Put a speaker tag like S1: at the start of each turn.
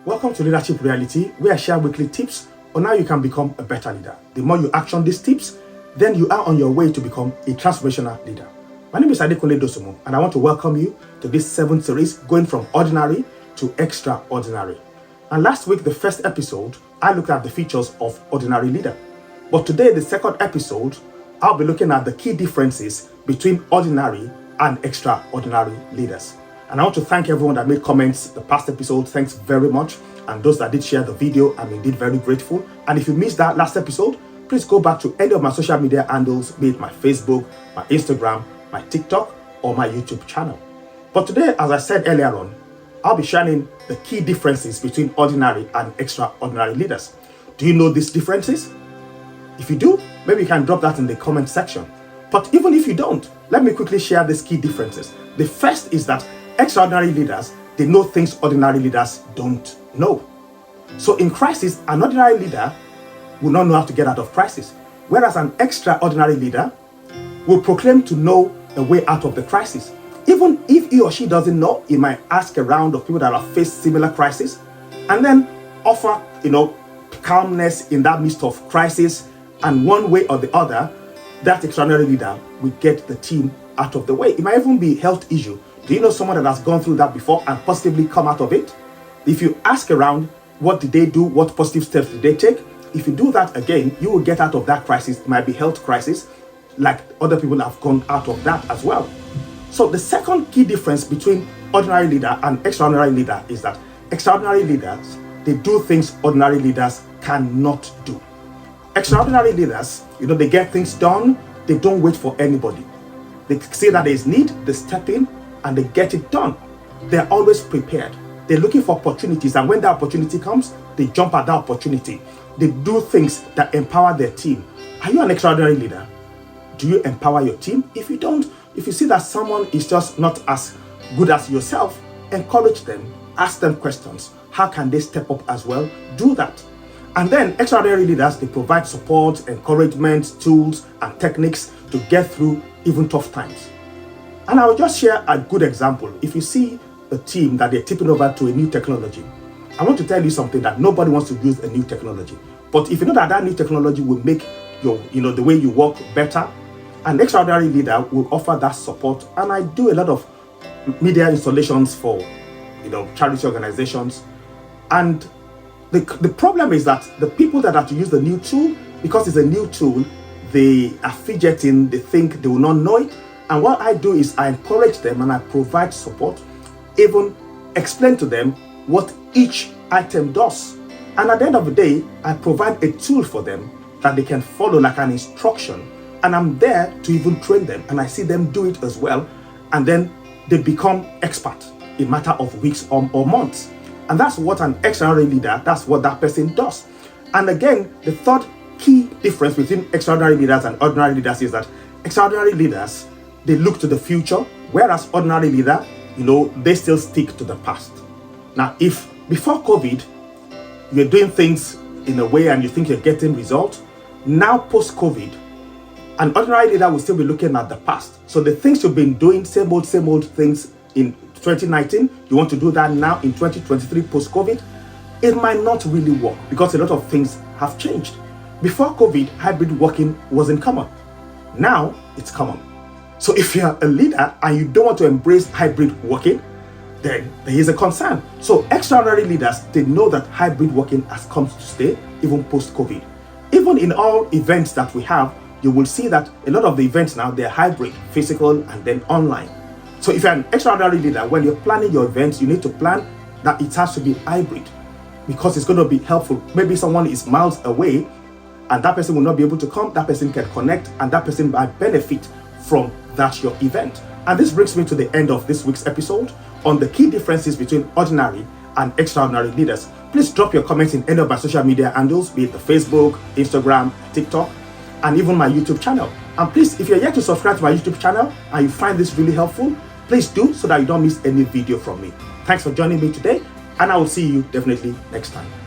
S1: Welcome to Leadership Reality, where I share weekly tips on how you can become a better leader. The more you action these tips, then you are on your way to become a transformational leader. My name is Adekunle Dosunmu, and I want to welcome you to this 7th series going from ordinary to extraordinary. And last week, the first episode, I looked at the features of ordinary leader. But today, the second episode, I'll be looking at the key differences between ordinary and extraordinary leaders. And I want to thank everyone that made comments the past episode. Thanks very much. And those that did share the video, I'm indeed very grateful. And if you missed that last episode, please go back to any of my social media handles, be it my Facebook, my Instagram, my TikTok, or my YouTube channel. But today, as I said earlier on, I'll be sharing the key differences between ordinary and extraordinary leaders. Do you know these differences? If you do, maybe you can drop that in the comment section. But even if you don't, let me quickly share these key differences. The first is that extraordinary leaders, they know things ordinary leaders don't know. So in crisis, an ordinary leader will not know how to get out of crisis, whereas an extraordinary leader will proclaim to know a way out of the crisis. Even if he or she doesn't know, he might ask around of people that have faced similar crisis and then offer, calmness in that midst of crisis. And one way or the other, that extraordinary leader will get the team out of the way. It might even be health issue. Do you know someone that has gone through that before and positively come out of it? If you ask around, what did they do? What positive steps did they take? If you do that again, you will get out of that crisis. It might be health crisis, like other people have gone out of that as well. So the second key difference between ordinary leader and extraordinary leader is that extraordinary leaders, they do things ordinary leaders cannot do. Extraordinary leaders, they get things done. They don't wait for anybody. They see that there is need, they step in and they get it done. They're always prepared. They're looking for opportunities, and when that opportunity comes, they jump at that opportunity. They do things that empower their team. Are you an extraordinary leader? Do you empower your team? If you don't, if you see that someone is just not as good as yourself, encourage them, ask them questions. How can they step up as well? Do that. And then extraordinary leaders, they provide support, encouragement, tools, and techniques to get through even tough times. And I will just share a good example. If you see a team that they're tipping over to a new technology, I want to tell you something, that nobody wants to use a new technology. But if you know that that new technology will make the way you work better, an extraordinary leader will offer that support. And I do a lot of media installations for, charity organizations. And the problem is that the people that have to use the new tool, because it's a new tool, they are fidgeting, they think they will not know it. And what I do is I encourage them and I provide support, even explain to them what each item does. And at the end of the day, I provide a tool for them that they can follow like an instruction. And I'm there to even train them, and I see them do it as well. And then they become expert in a matter of weeks or months. And that's what an extraordinary leader, that's what that person does. And again, the third key difference between extraordinary leaders and ordinary leaders is that extraordinary leaders, they look to the future, whereas ordinary leader, they still stick to the past. Now, if before COVID, you're doing things in a way and you think you're getting results, now post-COVID, an ordinary leader will still be looking at the past. So the things you've been doing, same old things in 2019, you want to do that now in 2023 post-COVID, it might not really work because a lot of things have changed. Before COVID, hybrid working wasn't common. Now it's common. So if you're a leader and you don't want to embrace hybrid working, then there is a concern. So extraordinary leaders, they know that hybrid working has come to stay even post-COVID. Even in all events that we have, you will see that a lot of the events now, they're hybrid, physical and then online. So if you're an extraordinary leader, when you're planning your events, you need to plan that it has to be hybrid because it's going to be helpful. Maybe someone is miles away and that person will not be able to come, that person can connect, and that person might benefit from that your event. And this brings me to the end of this week's episode on the key differences between ordinary and extraordinary leaders. Please drop your comments in any of my social media handles, be it the Facebook, Instagram, TikTok, and even my YouTube channel. And please, if you're yet to subscribe to my YouTube channel and you find this really helpful, please do so that you don't miss any video from me. Thanks for joining me today, and I will see you definitely next time.